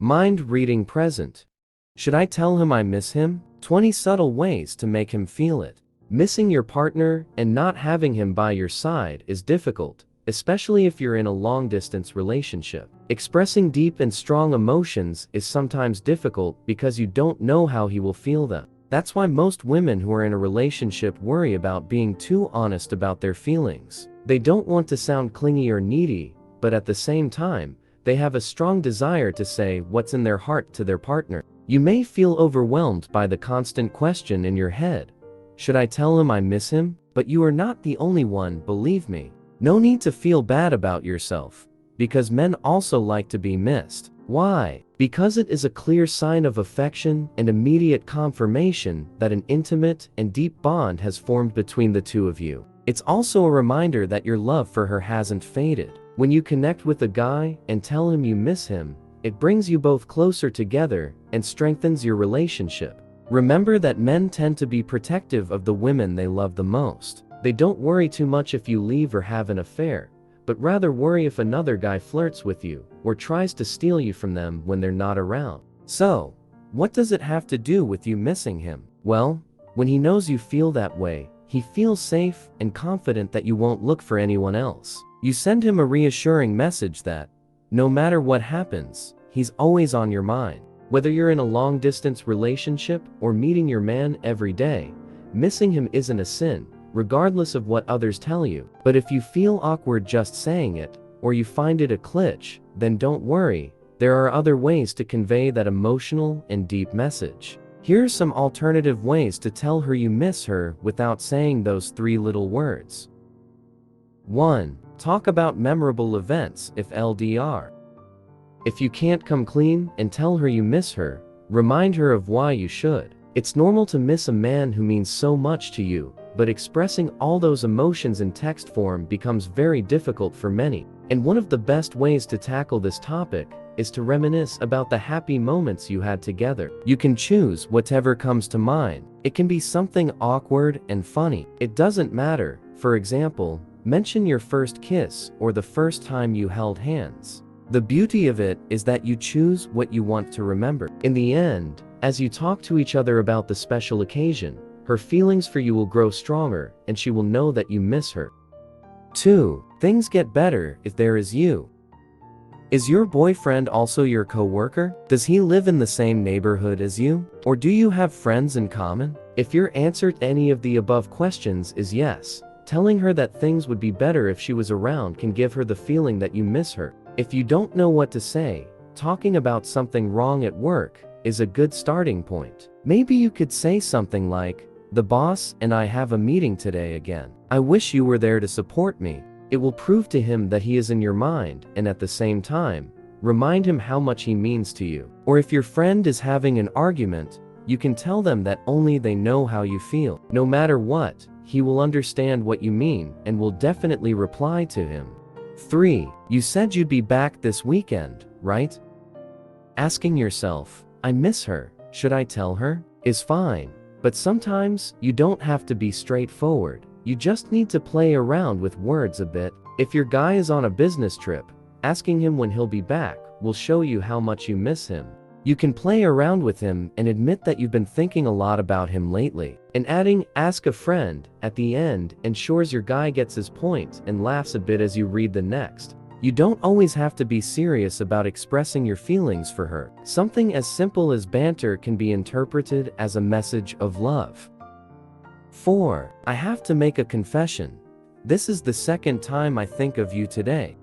Mind reading present. Should I tell him I miss him? 20 subtle ways to make him feel it. Missing your partner and not having him by your side is difficult, especially if you're in a long-distance relationship. Expressing deep and strong emotions is sometimes difficult because you don't know how he will feel them. That's why most women who are in a relationship worry about being too honest about their feelings. They don't want to sound clingy or needy, but at the same time, they have a strong desire to say what's in their heart to their partner. You may feel overwhelmed by the constant question in your head. Should I tell him I miss him? But you are not the only one, believe me. No need to feel bad about yourself, because men also like to be missed. Why? Because it is a clear sign of affection and immediate confirmation that an intimate and deep bond has formed between the two of you. It's also a reminder that your love for her hasn't faded. When you connect with a guy and tell him you miss him, it brings you both closer together and strengthens your relationship. Remember that men tend to be protective of the women they love the most. They don't worry too much if you leave or have an affair, but rather worry if another guy flirts with you or tries to steal you from them when they're not around. So, what does it have to do with you missing him? Well, when he knows you feel that way, he feels safe and confident that you won't look for anyone else. You send him a reassuring message that, no matter what happens, he's always on your mind. Whether you're in a long-distance relationship or meeting your man every day, missing him isn't a sin, regardless of what others tell you. But if you feel awkward just saying it, or you find it a glitch, then don't worry, there are other ways to convey that emotional and deep message. Here are some alternative ways to tell her you miss her without saying those 3 little words. 1. Talk about memorable events if LDR. If you can't come clean and tell her you miss her, remind her of why you should. It's normal to miss a man who means so much to you, but expressing all those emotions in text form becomes very difficult for many. And one of the best ways to tackle this topic is to reminisce about the happy moments you had together. You can choose whatever comes to mind. It can be something awkward and funny. It doesn't matter. For example, mention your first kiss or the first time you held hands. The beauty of it is that you choose what you want to remember. In the end, as you talk to each other about the special occasion, her feelings for you will grow stronger and she will know that you miss her. 2. Things get better if there is you. Is your boyfriend also your coworker? Does he live in the same neighborhood as you? Or do you have friends in common? If your answer to any of the above questions is yes, telling her that things would be better if she was around can give her the feeling that you miss her. If you don't know what to say, talking about something wrong at work is a good starting point. Maybe you could say something like, "The boss and I have a meeting today again. I wish you were there to support me." It will prove to him that he is in your mind and at the same time, remind him how much he means to you. Or if your friend is having an argument, you can tell them that only they know how you feel. No matter what, he will understand what you mean and will definitely reply to him. 3. You said you'd be back this weekend, right? Asking yourself, "I miss her, should I tell her?" is fine, but sometimes you don't have to be straightforward. You just need to play around with words a bit. If your guy is on a business trip, asking him when he'll be back will show you how much you miss him. You can play around with him and admit that you've been thinking a lot about him lately. And adding "ask a friend" at the end ensures your guy gets his point and laughs a bit as you read the next. You don't always have to be serious about expressing your feelings for her. Something as simple as banter can be interpreted as a message of love. 4. I have to make a confession. This is the second time I think of you today.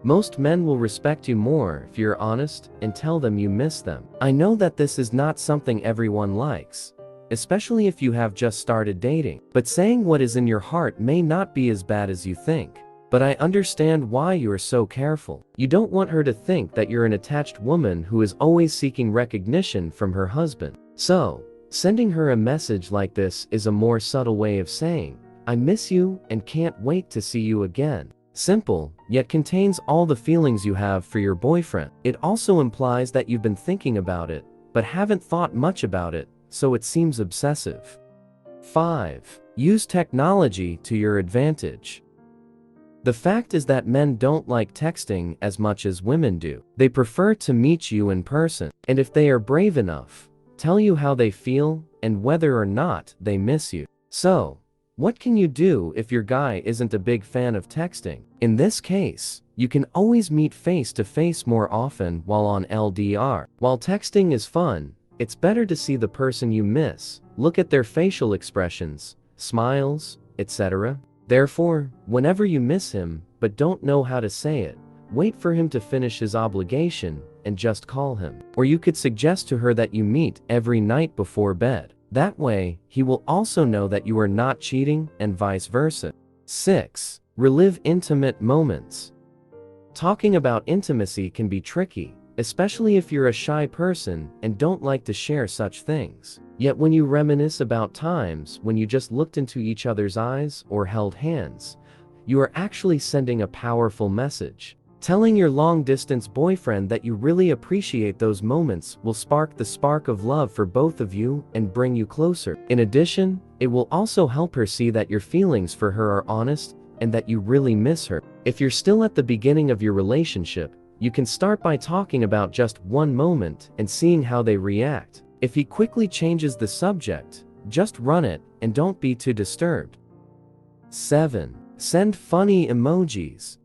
Most men will respect you more if you're honest and tell them you miss them. I know that this is not something everyone likes, especially if you have just started dating. But saying what is in your heart may not be as bad as you think. But I understand why you are so careful. You don't want her to think that you're an attached woman who is always seeking recognition from her husband. So, sending her a message like this is a more subtle way of saying, "I miss you and can't wait to see you again." Simple, yet contains all the feelings you have for your boyfriend. It also implies that you've been thinking about it, but haven't thought much about it, so it seems obsessive. 5. Use technology to your advantage. The fact is that men don't like texting as much as women do. They prefer to meet you in person. And if they are brave enough, tell you how they feel and whether or not they miss you. So, what can you do if your guy isn't a big fan of texting? In this case, you can always meet face to face more often while on LDR. While texting is fun, it's better to see the person you miss, look at their facial expressions, smiles, etc. Therefore, whenever you miss him but don't know how to say it, wait for him to finish his obligation and just call him. Or you could suggest to her that you meet every night before bed. That way, he will also know that you are not cheating and vice versa. 6. Relive intimate moments. Talking about intimacy can be tricky, especially if you're a shy person and don't like to share such things. Yet when you reminisce about times when you just looked into each other's eyes or held hands, you are actually sending a powerful message. Telling your long-distance boyfriend that you really appreciate those moments will spark the spark of love for both of you and bring you closer. In addition, it will also help her see that your feelings for her are honest and that you really miss her. If you're still at the beginning of your relationship, you can start by talking about just one moment and seeing how they react. If he quickly changes the subject, just run it and don't be too disturbed. 7. Send funny emojis.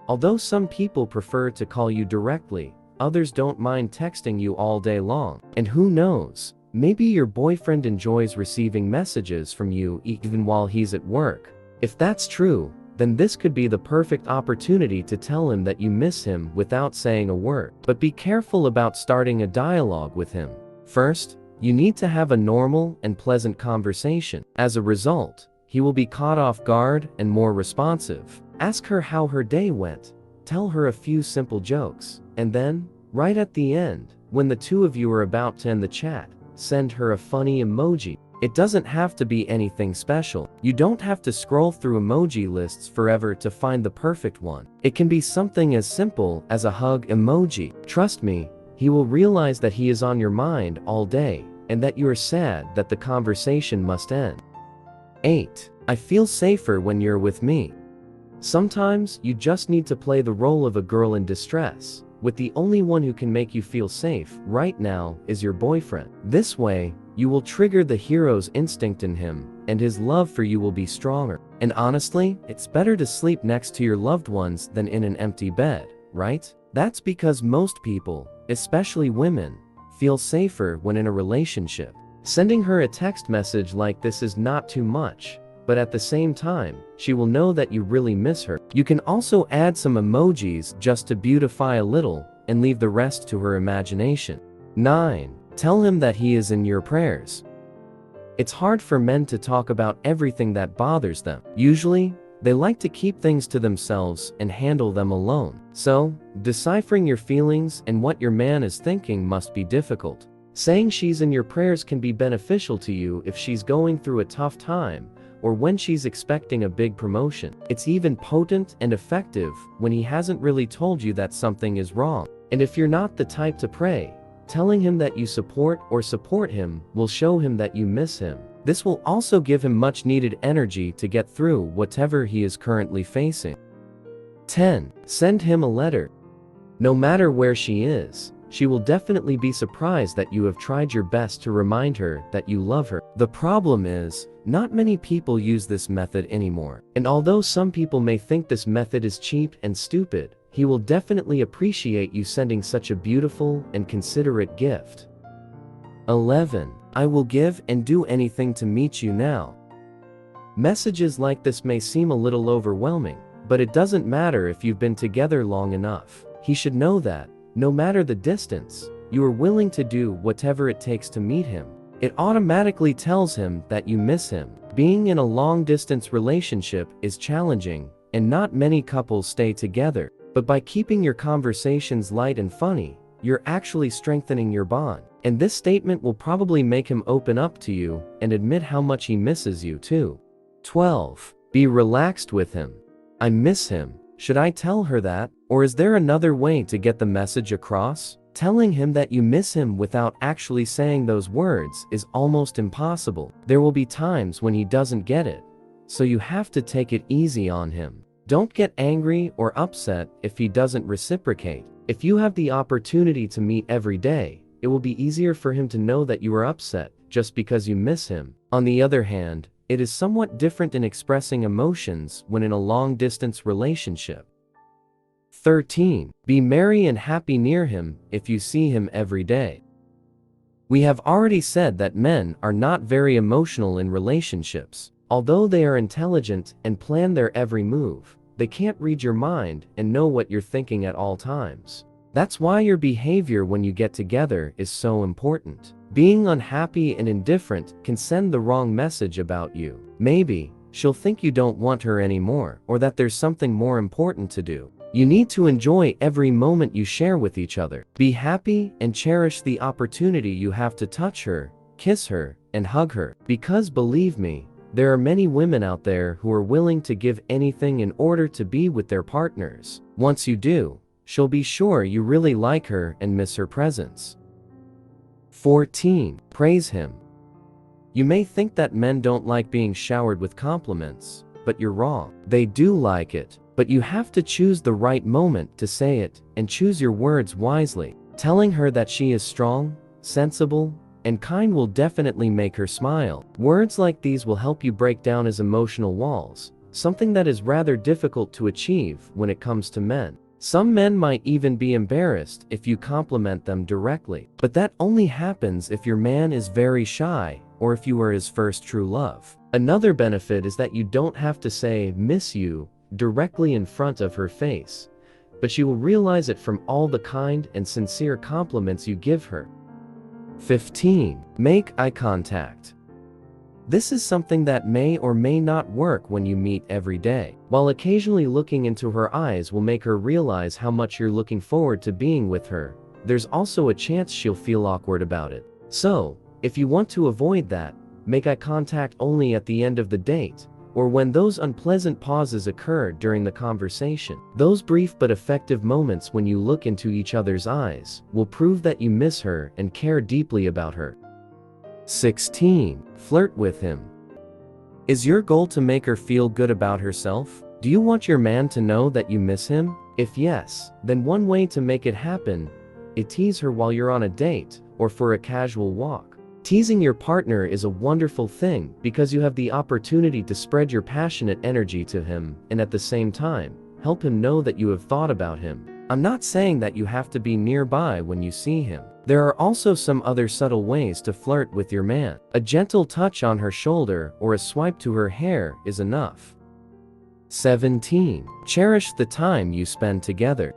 Although some people prefer to call you directly, others don't mind texting you all day long. And who knows, maybe your boyfriend enjoys receiving messages from you even while he's at work. If that's true, then this could be the perfect opportunity to tell him that you miss him without saying a word. But be careful about starting a dialogue with him. First, you need to have a normal and pleasant conversation. As a result, he will be caught off guard and more responsive. Ask her how her day went, tell her a few simple jokes, and then, right at the end, when the two of you are about to end the chat, send her a funny emoji. It doesn't have to be anything special. You don't have to scroll through emoji lists forever to find the perfect one. It can be something as simple as a hug emoji. Trust me, he will realize that he is on your mind all day, and that you are sad that the conversation must end. 8. I feel safer when you're with me. Sometimes, you just need to play the role of a girl in distress, with the only one who can make you feel safe right now is your boyfriend. This way, you will trigger the hero's instinct in him, and his love for you will be stronger. And honestly, it's better to sleep next to your loved ones than in an empty bed, right? That's because most people, especially women, feel safer when in a relationship. Sending her a text message like this is not too much, but at the same time, she will know that you really miss her. You can also add some emojis just to beautify a little, and leave the rest to her imagination. 9. Tell him that he is in your prayers. It's hard for men to talk about everything that bothers them. Usually, they like to keep things to themselves and handle them alone. So, deciphering your feelings and what your man is thinking must be difficult. Saying she's in your prayers can be beneficial to you if she's going through a tough time, or when she's expecting a big promotion. It's even potent and effective when he hasn't really told you that something is wrong. And if you're not the type to pray, telling him that you support him will show him that you miss him. This will also give him much needed energy to get through whatever he is currently facing. 10. Send him a letter. No matter where she is, she will definitely be surprised that you have tried your best to remind her that you love her. The problem is, not many people use this method anymore. And although some people may think this method is cheap and stupid, he will definitely appreciate you sending such a beautiful and considerate gift. 11. I will give and do anything to meet you now. Messages like this may seem a little overwhelming, but it doesn't matter if you've been together long enough. He should know that, no matter the distance, you are willing to do whatever it takes to meet him. It automatically tells him that you miss him. Being in a long-distance relationship is challenging, and not many couples stay together. But by keeping your conversations light and funny, you're actually strengthening your bond. And this statement will probably make him open up to you and admit how much he misses you too. 12. Be relaxed with him. I miss him. Should I tell her that? Or is there another way to get the message across? Telling him that you miss him without actually saying those words is almost impossible. There will be times when he doesn't get it, so you have to take it easy on him. Don't get angry or upset if he doesn't reciprocate. If you have the opportunity to meet every day, it will be easier for him to know that you are upset just because you miss him. On the other hand, it is somewhat different in expressing emotions when in a long-distance relationship. 13. Be merry and happy near him if you see him every day. We have already said that men are not very emotional in relationships. Although they are intelligent and plan their every move, they can't read your mind and know what you're thinking at all times. That's why your behavior when you get together is so important. Being unhappy and indifferent can send the wrong message about you. Maybe she'll think you don't want her anymore, or that there's something more important to do. You need to enjoy every moment you share with each other. Be happy and cherish the opportunity you have to touch her, kiss her, and hug her. Because believe me, there are many women out there who are willing to give anything in order to be with their partners. Once you do, she'll be sure you really like her and miss her presence. 14. Praise him. You may think that men don't like being showered with compliments, but you're wrong. They do like it, but you have to choose the right moment to say it and choose your words wisely. Telling her that she is strong, sensible, and kind will definitely make her smile. Words like these will help you break down his emotional walls, something that is rather difficult to achieve when it comes to men. Some men might even be embarrassed if you compliment them directly, but that only happens if your man is very shy or if you are his first true love. Another benefit is that you don't have to say "miss you" directly in front of her face, but she will realize it from all the kind and sincere compliments you give her. 15. Make eye contact. This is something that may or may not work when you meet every day. While occasionally looking into her eyes will make her realize how much you're looking forward to being with her, there's also a chance she'll feel awkward about it. So, if you want to avoid that, make eye contact only at the end of the date, or when those unpleasant pauses occur during the conversation. Those brief but effective moments when you look into each other's eyes will prove that you miss her and care deeply about her. 16. Flirt with him. Is your goal to make her feel good about herself? Do you want your man to know that you miss him? If yes, then one way to make it happen is tease her while you're on a date or for a casual walk. Teasing your partner is a wonderful thing because you have the opportunity to spread your passionate energy to him and at the same time, help him know that you have thought about him. I'm not saying that you have to be nearby when you see him. There are also some other subtle ways to flirt with your man. A gentle touch on her shoulder or a swipe to her hair is enough. 17. Cherish the time you spend together.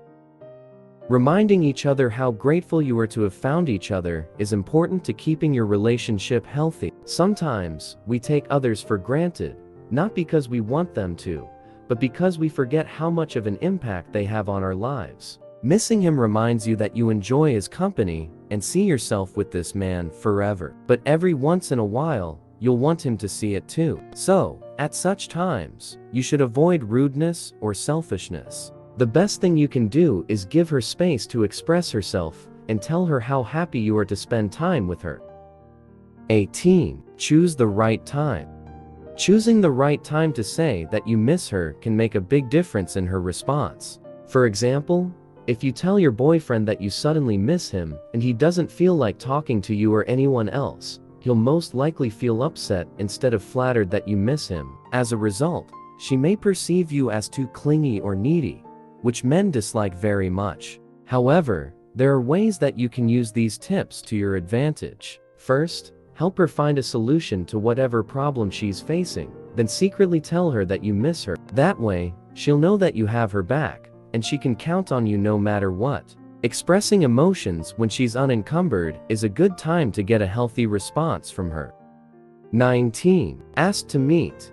Reminding each other how grateful you are to have found each other is important to keeping your relationship healthy. Sometimes, we take others for granted, not because we want them to, but because we forget how much of an impact they have on our lives. Missing him reminds you that you enjoy his company and see yourself with this man forever. But every once in a while, you'll want him to see it too. So, at such times, you should avoid rudeness or selfishness. The best thing you can do is give her space to express herself and tell her how happy you are to spend time with her. 18. Choose the right time. Choosing the right time to say that you miss her can make a big difference in her response. For example, if you tell your boyfriend that you suddenly miss him and he doesn't feel like talking to you or anyone else, he'll most likely feel upset instead of flattered that you miss him. As a result, she may perceive you as too clingy or needy, which men dislike very much. However, there are ways that you can use these tips to your advantage. First, help her find a solution to whatever problem she's facing, then secretly tell her that you miss her. That way, she'll know that you have her back, and she can count on you no matter what. Expressing emotions when she's unencumbered is a good time to get a healthy response from her. 19. Ask to meet.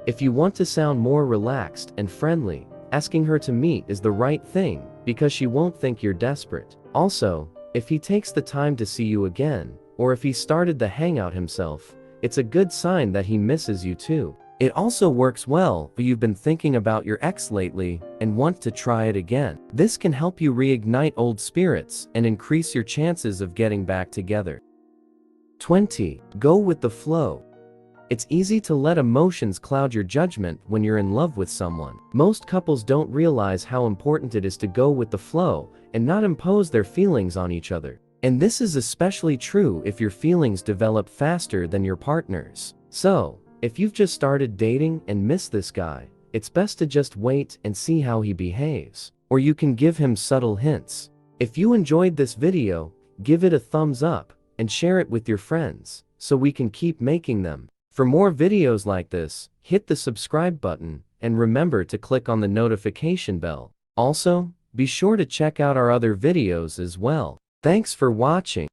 If you want to sound more relaxed and friendly, asking her to meet is the right thing because she won't think you're desperate. Also, if he takes the time to see you again, or if he started the hangout himself, it's a good sign that he misses you too. It also works well if you've been thinking about your ex lately and want to try it again. This can help you reignite old spirits and increase your chances of getting back together. 20. Go with the flow. It's easy to let emotions cloud your judgment when you're in love with someone. Most couples don't realize how important it is to go with the flow and not impose their feelings on each other. And this is especially true if your feelings develop faster than your partner's. So, if you've just started dating and miss this guy, it's best to just wait and see how he behaves. Or you can give him subtle hints. If you enjoyed this video, give it a thumbs up and share it with your friends so we can keep making them. For more videos like this, hit the subscribe button and remember to click on the notification bell. Also, be sure to check out our other videos as well. Thanks for watching.